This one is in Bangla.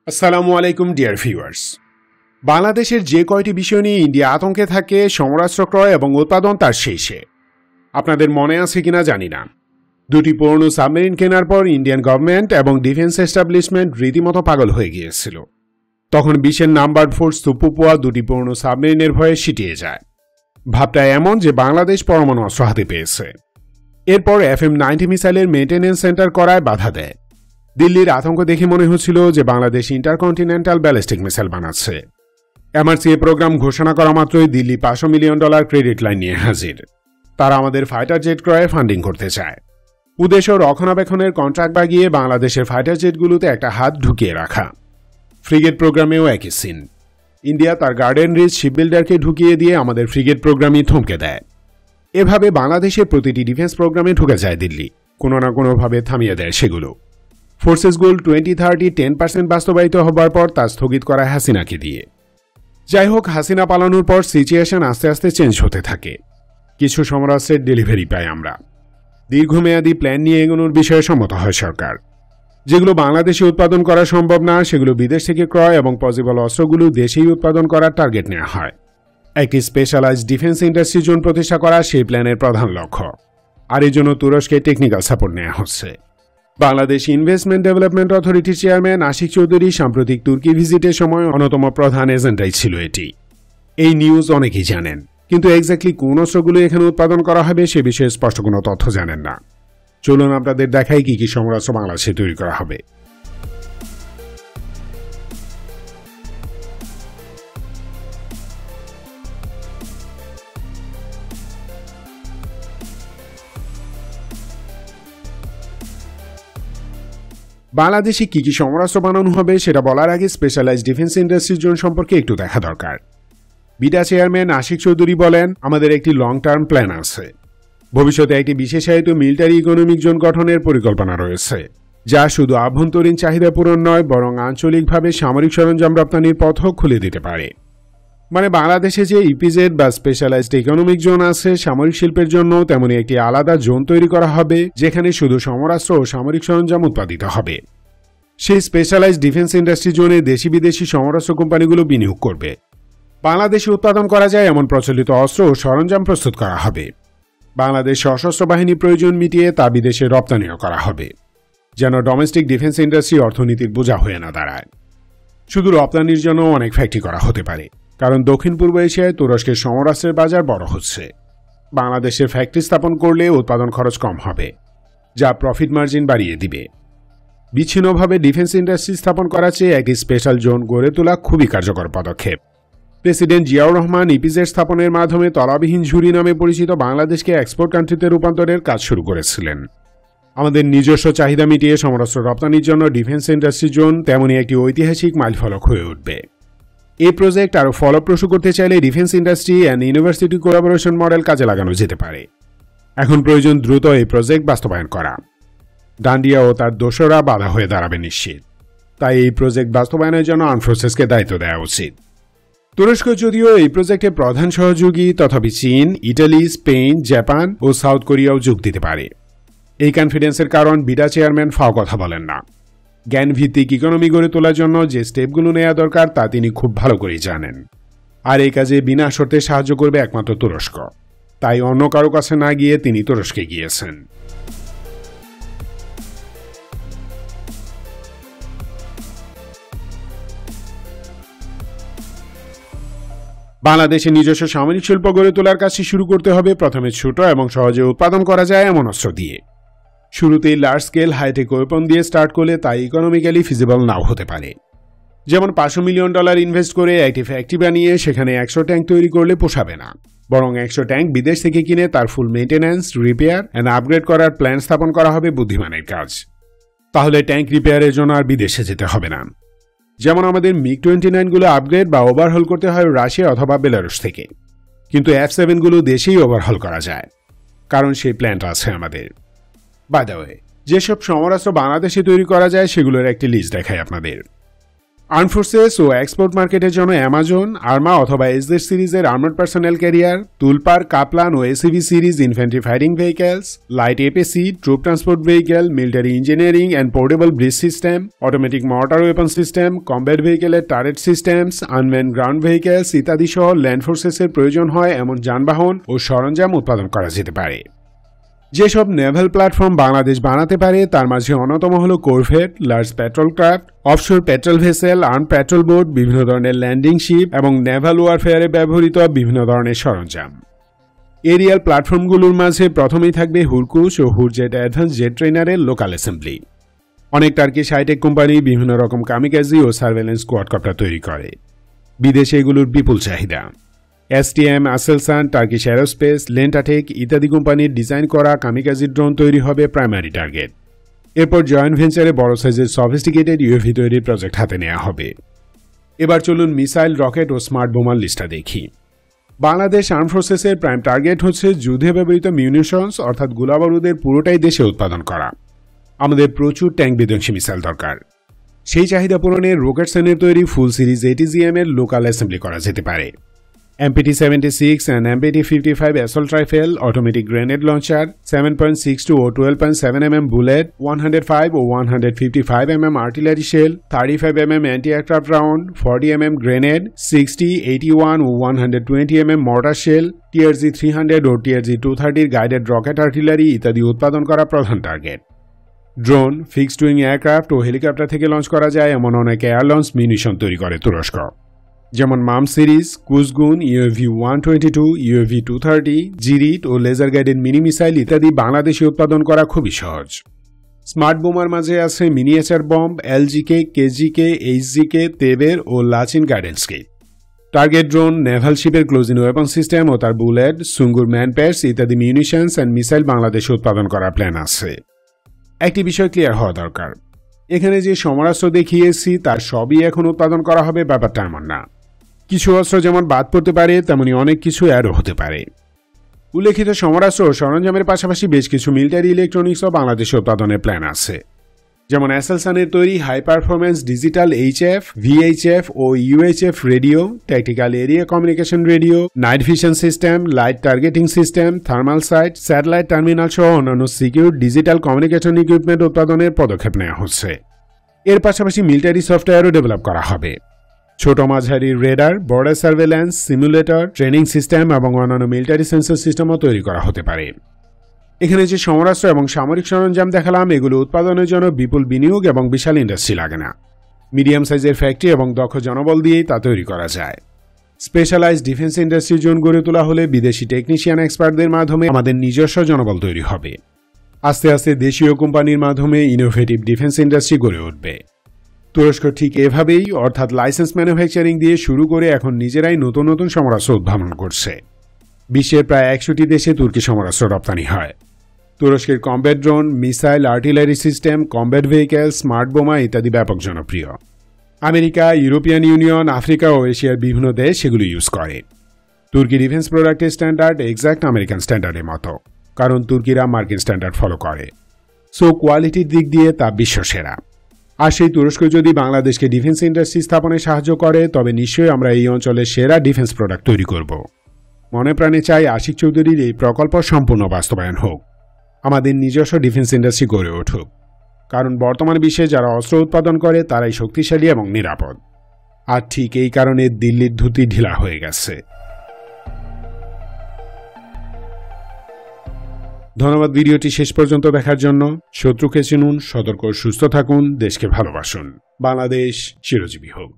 আসসালামু আলাইকুম ডিয়ার ভিউয়ার্স। বাংলাদেশের যে কয়টি বিষয় নিয়ে ইন্ডিয়া আতঙ্কে থাকে সমরাস্ত্র ক্রয় এবং উৎপাদন তার শীর্ষে। আপনাদের মনে আছে কিনা জানি না, দুটি পুরনো সাবমেরিন কেনার পর ইন্ডিয়ান গভর্নমেন্ট এবং ডিফেন্স এস্টাবলিশমেন্ট রীতিমতো পাগল হয়ে গিয়েছিল। তখন বিশ্বের নাম্বার 4 সুপুপুয়া দুটি পুরনো সাবমেরিনের ভয়ে সিটিয়ে যায়। ভাবটা এমন যে বাংলাদেশ পরমাণু অস্ত্র হাতে পেয়েছে। এরপর FM-90 মিসাইলের মেইনটেনেন্স সেন্টার করায় বাধা দেয়। দিল্লির আতঙ্ক দেখে মনে হচ্ছিল যে বাংলাদেশ ইন্টারকন্টিনেন্টাল ব্যালিস্টিক মিসাইল বানাচ্ছে। MRCA প্রোগ্রাম ঘোষণা করা মাত্রই দিল্লি $500 মিলিয়ন ক্রেডিট লাইন নিয়ে হাজির। তারা আমাদের ফাইটার জেট ক্রয়ে ফান্ডিং করতে চায়। উদ্দেশ্য রক্ষণাবেক্ষণের কন্ট্রাক্ট বাগিয়ে বাংলাদেশের ফাইটার জেটগুলোতে একটা হাত ঢুকিয়ে রাখা। ফ্রিগেট প্রোগ্রামেও একই সিন। ইন্ডিয়া তার গার্ডেন রিচ শিপবিল্ডারকে ঢুকিয়ে দিয়ে আমাদের ফ্রিগেট প্রোগ্রামই থমকে দেয়। এভাবে বাংলাদেশের প্রতিটি ডিফেন্স প্রোগ্রামে ঢুকে যায় দিল্লি, কোনো না কোনোভাবে থামিয়ে দেয় সেগুলো। ফোর্সেস গোল 2030 10% বাস্তবায়িত হবার পর তা স্থগিত করা হাসিনাকে দিয়ে। যাই হোক, হাসিনা পালানোর পর সিচুয়েশন আস্তে আস্তে চেঞ্জ হতে থাকে। কিছু সমরাস্ত্রের ডেলিভারি পাই আমরা। দীর্ঘমেয়াদী প্ল্যান নিয়ে এগোনোর বিষয়ে সম্মত হয় সরকার। যেগুলো বাংলাদেশে উৎপাদন করা সম্ভব না সেগুলো বিদেশ থেকে ক্রয় এবং পসিবল অস্ত্রগুলো দেশেই উৎপাদন করার টার্গেট নেওয়া হয়। একটি স্পেশালাইজড ডিফেন্স ইন্ডাস্ট্রি জোন প্রতিষ্ঠা করা সেই প্ল্যানের প্রধান লক্ষ্য। আর এই জন্য তুরস্কে টেকনিক্যাল সাপোর্ট নেওয়া হচ্ছে। বাংলাদেশ ইনভেস্টমেন্ট ডেভেলপমেন্ট অথরিটির চেয়ারম্যান আশিক চৌধুরী সাম্প্রতিক তুর্কি ভিজিটের সময় অন্যতম প্রধান এজেন্ডাই ছিল এটি। এই নিউজ অনেকেই জানেন, কিন্তু এক্স্যাক্টলি কোন অস্ত্রগুলো এখানে উৎপাদন করা হবে সে বিষয়ে স্পষ্ট কোনো তথ্য জানেন না। চলুন আপনাদের দেখাই কি কি সমরাস্ত্র বাংলাদেশে তৈরি করা হবে। বাংলাদেশে কি কি সমরাস্ত্র বানানো হবে সেটা বলার আগে স্পেশালাইজড ডিফেন্স ইন্ডাস্ট্রি জোন সম্পর্কে একটু দেখা দরকার। বিডা চেয়ারম্যান আশিক চৌধুরী বলেন, আমাদের একটি লং টার্ম প্ল্যান আছে। ভবিষ্যতে একটি বিশেষায়িত মিলিটারি ইকোনমিক জোন গঠনের পরিকল্পনা রয়েছে, যা শুধু আভ্যন্তরীণ চাহিদা পূরণ নয় বরং আঞ্চলিকভাবে সামরিক সরঞ্জাম রপ্তানির পথও খুলে দিতে পারে। মানে বাংলাদেশে যে ইপিজেড বা স্পেশালাইজড ইকোনমিক জোন আছে সামরিক শিল্পের জন্য, তেমনি একটি আলাদা জোন তৈরি করা হবে যেখানে শুধু সমরাস্ত্র ও সামরিক সরঞ্জাম উৎপাদিত হবে। সেই স্পেশালাইজড ডিফেন্স ইন্ডাস্ট্রি জোনে দেশি বিদেশি সমরাস্ত্র কোম্পানিগুলো বিনিয়োগ করবে। বাংলাদেশে উৎপাদন করা যায় এমন প্রচলিত অস্ত্র ও সরঞ্জাম প্রস্তুত করা হবে। বাংলাদেশ সশস্ত্র বাহিনী প্রয়োজন মিটিয়ে তা বিদেশে রপ্তানিও করা হবে, যেন ডোমেস্টিক ডিফেন্স ইন্ডাস্ট্রি অর্থনীতির বোঝা হয়ে না দাঁড়ায়। শুধু রপ্তানির জন্য অনেক ফ্যাক্টরি করা হতে পারে, কারণ দক্ষিণ পূর্ব এশিয়ায় তুরস্কের সমরাস্ত্রের বাজার বড় হচ্ছে। বাংলাদেশের ফ্যাক্টরি স্থাপন করলে উৎপাদন খরচ কম হবে, যা প্রফিট মার্জিন বাড়িয়ে দিবে। বিচ্ছিন্নভাবে ডিফেন্স ইন্ডাস্ট্রি স্থাপন করার চেয়ে একটি স্পেশাল জোন গড়ে তোলা খুবই কার্যকর পদক্ষেপ। প্রেসিডেন্ট জিয়াউর রহমান ইপিজেড স্থাপনের মাধ্যমে তলাবিহীন ঝুড়ি নামে পরিচিত বাংলাদেশকে এক্সপোর্ট কান্ট্রিতে রূপান্তরের কাজ শুরু করেছিলেন। আমাদের নিজস্ব চাহিদা মিটিয়ে সমরাস্ত্র রপ্তানির জন্য ডিফেন্স ইন্ডাস্ট্রি জোন তেমনই একটি ঐতিহাসিক মাইলফলক হয়ে উঠবে। এই প্রজেক্ট আরও ফলপ্রসূ করতে চাইলে defence industry and university collaboration model কাজে লাগানো যেতে পারে। এখন প্রয়োজন দ্রুত এই প্রজেক্ট বাস্তবায়ন করা। ডান্ডিয়া ও তার দোসররা বাধা হয়ে দাঁড়াবে নিশ্চিত। তাই এই প্রজেক্ট বাস্তবায়নের জন্য আর্মড ফোর্সেসকে দায়িত্ব দেওয়া উচিত। তুরস্ক যদিও এই প্রজেক্টের প্রধান সহযোগী, তথাপি চীন, ইটালি, স্পেন, জাপান ও সাউথ কোরিয়াও যোগ দিতে পারে। এই কনফিডেন্সের কারণ বিডা চেয়ারম্যান ফাও কথা বলেন না। জ্ঞানভিত্তিক ইকোনমি গড়ে তোলার জন্য যে স্টেপগুলো নেওয়া দরকার তা তিনি খুব ভালো করেই জানেন। আর এই কাজে বিনা শর্তে সাহায্য করবে একমাত্র তুরস্ক। তাই অন্য কারো কাছে না গিয়ে তিনি তুরস্কে গিয়েছেন। বাংলাদেশে নিজস্ব সামরিক শিল্প গড়ে তোলার কাজটি শুরু করতে হবে প্রথমে ছোট এবং সহজে উৎপাদন করা যায় এমন অস্ত্র দিয়ে। শুরুতেই লার্জ স্কেল হাইটেক ওয়েপন দিয়ে স্টার্ট করলে তা ইকোনমিক্যালি ফিজিবল নাও হতে পারে। যেমন $500 মিলিয়ন ইনভেস্ট করে একটি ফ্যাক্টরি বানিয়ে সেখানে 100 ট্যাঙ্ক তৈরি করলে পোষাবে না, বরং 100 ট্যাঙ্ক বিদেশ থেকে কিনে তার ফুল মেইনটেন্যান্স, রিপেয়ার অ্যান্ড আপগ্রেড করার প্ল্যান স্থাপন করা হবে বুদ্ধিমানের কাজ। তাহলে ট্যাঙ্ক রিপেয়ারের জন্য আর বিদেশে যেতে হবে না। যেমন আমাদের MiG-29 গুলো আপগ্রেড বা ওভারহল করতে হয় রাশিয়া অথবা বেলারুস থেকে, কিন্তু F7 গুলো দেশেই ওভারহল করা যায়, কারণ সেই প্ল্যানটা আছে আমাদের। বাই দ্য ওয়ে, যেসব সমরাস্ত্র বাংলাদেশে তৈরি করা যায় সেগুলোর একটি লিস্ট দেখাই আপনাদের। আর্ম ফোর্সেস ও এক্সপোর্ট মার্কেটের জন্য অ্যামাজন, আর্মা অথবা এসজেড সিরিজের armoured personnel carrier, Tulpar, Kaplan ও ACV series infantry fighting vehicles, light APC, troop transport vehicle, military engineering and portable bridge system, automatic mortar weapon system, combat ভেহিকেলের turret systems, unmanned ground vehicles ইত্যাদি সহ ল্যান্ড ফোর্সেসের প্রয়োজন হয় এমন যানবাহন ও সরঞ্জাম উৎপাদন করা যেতে পারে। যেসব নেভাল প্ল্যাটফর্ম বাংলাদেশ বানাতে পারে তার মাঝে অন্যতম হল corvette, large petrol craft, offshore petrol vessel, arm petrol boat, বিভিন্ন ধরনের ল্যান্ডিং শিপ এবং নেভাল ওয়ারফেয়ারে ব্যবহৃত বিভিন্ন ধরনের সরঞ্জাম। এরিয়াল প্ল্যাটফর্মগুলোর মাঝে প্রথমেই থাকবে হুরকুশ ও হুরজেট অ্যাডভান্স জেট ট্রেনারের লোকাল অ্যাসেম্বলি। অনেক টার্কিশ হাইটেক কোম্পানি বিভিন্ন রকম কামিকাজি ও সার্ভেলেন্স কোয়াডকপ্টার তৈরি করে। বিদেশে এগুলোর বিপুল চাহিদা। এসটিএম, আসেলসান, টার্কিশ অ্যারোস্পেস, লেন্টাটেক ইত্যাদি কোম্পানির ডিজাইন করা কামিকাজি ড্রোন তৈরি হবে প্রাইমারি টার্গেট। এরপর জয়েন্ট ভেঞ্চারে বড় সাইজের সফিস্টিকেটেড ইউএভি তৈরির প্রজেক্ট হাতে নেওয়া হবে। এবার চলুন মিসাইল, রকেট ও স্মার্ট বোমার লিস্টটা দেখি। বাংলাদেশ আর্ম ফোর্সেসের প্রাইম টার্গেট হচ্ছে যুদ্ধে ব্যবহৃত মিউনিশনস অর্থাৎ গোলাবারুদের পুরোটাই দেশে উৎপাদন করা। আমাদের প্রচুর ট্যাঙ্ক বিধ্বংসী মিসাইল দরকার। সেই চাহিদা পূরণে রকেটসনের তৈরি ফুল সিরিজ ATGM এর লোকাল অ্যাসেম্বলি করা যেতে পারে। MPT-76 and MPT-55 assault rifle, automatic grenade launcher, 7.62 or 12.7 mm bullet, 105 or 155 mm artillery shell, 35 mm anti-aircraft round, 40 mm grenade, 60, 81 or 120 mm mortar shell, TRG-300 or TRG-230 guided rocket artillery ইত্যাদি উৎপাদন করা প্রধান target. Drone, fixed wing aircraft ও হেলিকপ্টার থেকে লঞ্চ করা যায় এমন অনেক এয়ার লঞ্চ মিউনিশন তৈরি করে তুরস্ক, যেমন মাম সিরিজ, কুসগুন, UAV-122, UAV-230, জিরিট ও লেজার গাইডেড মিনি মিসাইল ইত্যাদি বাংলাদেশে উৎপাদন করা খুবই সহজ। স্মার্ট বোমার মাঝে আছে miniature bomb, LGK, KGK, HGK, Teber ও Lachin guidance kit. Target drone, naval শিপের ক্লোজিং ওয়েপন সিস্টেম ও তার বুলেট, সুঙ্গুর ম্যানপ্যাডস ইত্যাদি মিউনিশনস অ্যান্ড মিসাইল বাংলাদেশে উৎপাদন করার প্ল্যান আছে। একটি বিষয় ক্লিয়ার হওয়া দরকার, এখানে যে সমরাস্ত্র দেখিয়েছি তার সবই এখন উৎপাদন করা হবে ব্যাপারটা এমন না। কিছু অস্ত্র যেমন বাদ পড়তে পারে তেমনি অনেক কিছু অ্যাডও হতে পারে। উল্লেখিত সমরাস্ত্র ও সরঞ্জামের পাশাপাশি বেশ কিছু মিলিটারি ইলেকট্রনিক্সও বাংলাদেশে উৎপাদনের প্ল্যান আছে, যেমন অ্যাসেলসানের তৈরি high performance digital HF, VHF ও UHF radio, tactical area communication radio, night vision system, light targeting system, thermal sight, satellite terminal সহ অন্যান্য সিকিউর ডিজিটাল কমিউনিকেশন ইকুইপমেন্ট উৎপাদনের পদক্ষেপ নেওয়া হচ্ছে। এর পাশাপাশি মিলিটারি সফটওয়্যারও ডেভেলপ করা হবে। ছোট মাঝারি radar, border surveillance, simulator, training system এবং অন্যান্য মিলিটারি সেন্সর সিস্টেমও তৈরি করা হতে পারে। এখানে যে সমরাস্ত্র এবং সামরিক সরঞ্জাম দেখালাম এগুলো উৎপাদনের জন্য বিপুল বিনিয়োগ এবং বিশাল ইন্ডাস্ট্রি লাগে না। মিডিয়াম সাইজের ফ্যাক্টরি এবং দক্ষ জনবল দিয়েই তা তৈরি করা যায়। স্পেশালাইজড ডিফেন্স ইন্ডাস্ট্রি জোন গড়ে তোলা হলে বিদেশি টেকনিশিয়ান এক্সপার্টদের মাধ্যমে আমাদের নিজস্ব জনবল তৈরি হবে। আস্তে আস্তে দেশীয় কোম্পানির মাধ্যমে ইনোভেটিভ ডিফেন্স ইন্ডাস্ট্রি গড়ে উঠবে। তুরস্ক ঠিক এভাবেই অর্থাৎ লাইসেন্স ম্যানুফ্যাকচারিং দিয়ে শুরু করে এখন নিজেরাই নতুন নতুন সমরাস্ত্র উদ্ভাবন করছে। বিশ্বের প্রায় 100টি দেশে তুর্কি সমরাস্ত্র রপ্তানি হয়। তুরস্কের combat drone, missile, artillery system, combat vehicle, smart বোমা ইত্যাদি ব্যাপক জনপ্রিয়। আমেরিকা, ইউরোপিয়ান ইউনিয়ন, আফ্রিকা ও এশিয়ার বিভিন্ন দেশ সেগুলো ইউজ করে। তুর্কি ডিফেন্স প্রোডাক্টের স্ট্যান্ডার্ড এক্সাক্ট আমেরিকান স্ট্যান্ডার্ডের মতো, কারণ তুর্কিরা মার্কিন স্ট্যান্ডার্ড ফলো করে। সো কোয়ালিটির দিক দিয়ে তা বিশ্বসেরা। আর সেই তুরস্ক যদি বাংলাদেশকে ডিফেন্স ইন্ডাস্ট্রি স্থাপনে সাহায্য করে তবে নিশ্চয়ই আমরা এই অঞ্চলের সেরা ডিফেন্স প্রোডাক্ট তৈরি করব। মনে প্রাণে চাই আশিক চৌধুরীর এই প্রকল্প সম্পূর্ণ বাস্তবায়ন হোক, আমাদের নিজস্ব ডিফেন্স ইন্ডাস্ট্রি গড়ে উঠুক, কারণ বর্তমান বিশ্বে যারা অস্ত্র উৎপাদন করে তারাই শক্তিশালী এবং নিরাপদ। আর ঠিক এই কারণে দিল্লির ধুতি ঢিলা হয়ে গেছে। ধন্যবাদ ভিডিওটি শেষ পর্যন্ত দেখার জন্য। শত্রুকে চিনুন, সতর্ক সুস্থ থাকুন, দেশকে ভালোবাসুন। বাংলাদেশ চিরজীবী হোক।